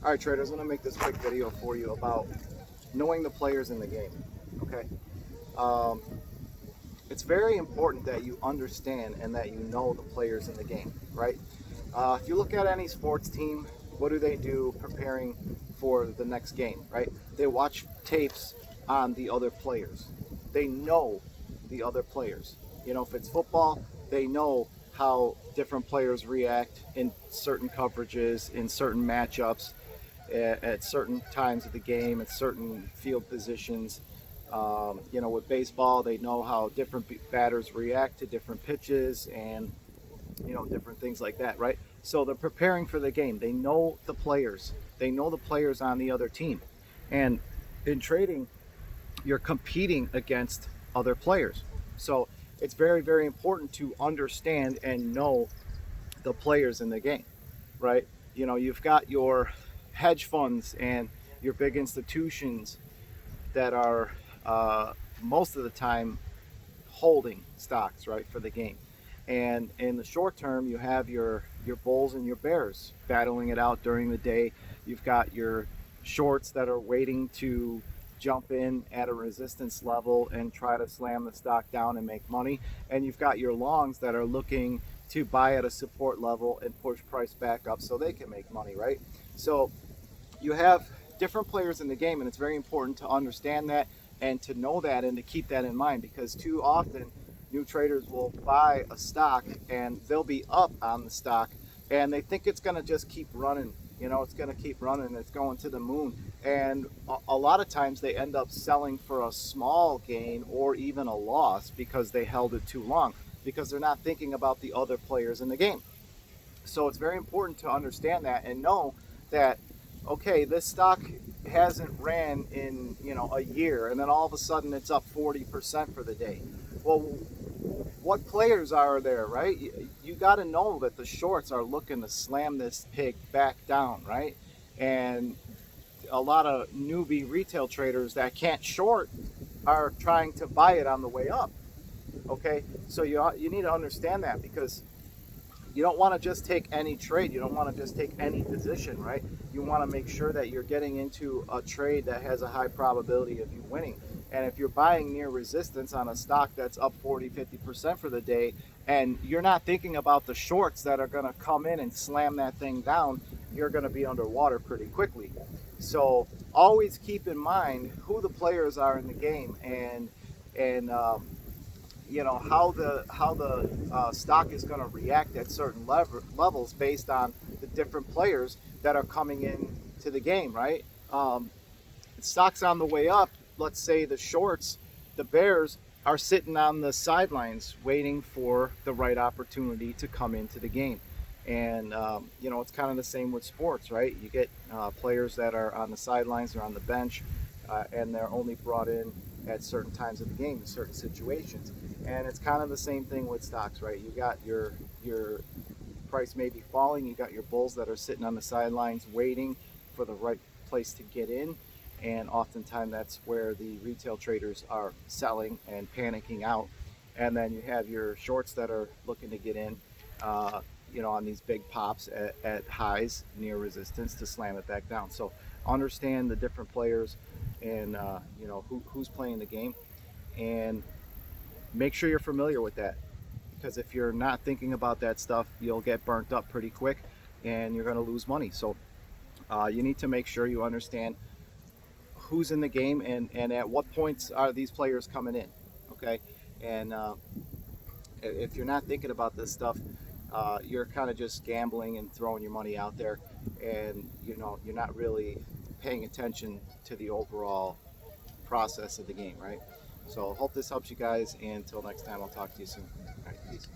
All right, traders, I'm gonna make this quick video for you about knowing the players in the game. Okay, um, it's very important that you understand and that you know the players in the game, right? If you look at any sports team, what do they do preparing for the next game, right? They watch tapes on the other players. They know the other players. You know, if it's football, they know how different players react in certain coverages, in certain matchups, at certain times of the game, at certain field positions. You know, with baseball, they know how different batters react to different pitches and, you know, different things like that, right? So they're preparing for the game. They know the players. They know the players on the other team. And in trading, you're competing against other players. So it's very, very important to understand and know the players in the game, right? You know, you've got your hedge funds and your big institutions that are most of the time holding stocks, right, for the game. And in the short term, you have your bulls and your bears battling it out during the day. You've got your shorts that are waiting to jump in at a resistance level and try to slam the stock down and make money. And you've got your longs that are looking to buy at a support level and push price back up so they can make money, right? So you have different players in the game, and it's very important to understand that and to know that and to keep that in mind, because too often new traders will buy a stock and they'll be up on the stock and they think it's going to just keep running. You know, it's going to keep running, it's going to the moon. And a lot of times they end up selling for a small gain or even a loss because they held it too long, because they're not thinking about the other players in the game. So it's very important to understand that and know that, okay, this stock hasn't ran in, you know, a year, and then all of a sudden it's up 40% for the day. Well, what players are there, right? You got to know that the shorts are looking to slam this pig back down, right? And a lot of newbie retail traders that can't short are trying to buy it on the way up. Okay, so you need to understand that, because you don't want to just take any trade. You don't want to just take any position, right? You want to make sure that you're getting into a trade that has a high probability of you winning. And if you're buying near resistance on a stock that's up 40, 50% for the day, and you're not thinking about the shorts that are going to come in and slam that thing down, you're going to be underwater pretty quickly. So always keep in mind who the players are in the game, and you know how the stock is going to react at certain levels based on the different players that are coming in to the game, right? Stocks on the way up, let's say the shorts, the bears are sitting on the sidelines waiting for the right opportunity to come into the game. And you know, it's kind of the same with sports, right? You get players that are on the sidelines or on the bench, and they're only brought in at certain times of the game in certain situations. And it's kind of the same thing with stocks, right? You got your price may be falling. You got your bulls that are sitting on the sidelines waiting for the right place to get in, and oftentimes that's where the retail traders are selling and panicking out. And then you have your shorts that are looking to get in, you know, on these big pops at highs near resistance to slam it back down. So understand the different players and you know who's playing the game, and make sure you're familiar with that, because if you're not thinking about that stuff, you'll get burnt up pretty quick and you're going to lose money. So you need to make sure you understand who's in the game and at what points are these players coming in. Okay, and if you're not thinking about this stuff, you're kind of just gambling and throwing your money out there, and you know you're not really paying attention to the overall process of the game, right? So hope this helps you guys, and until next time, I'll talk to you soon. All right, peace.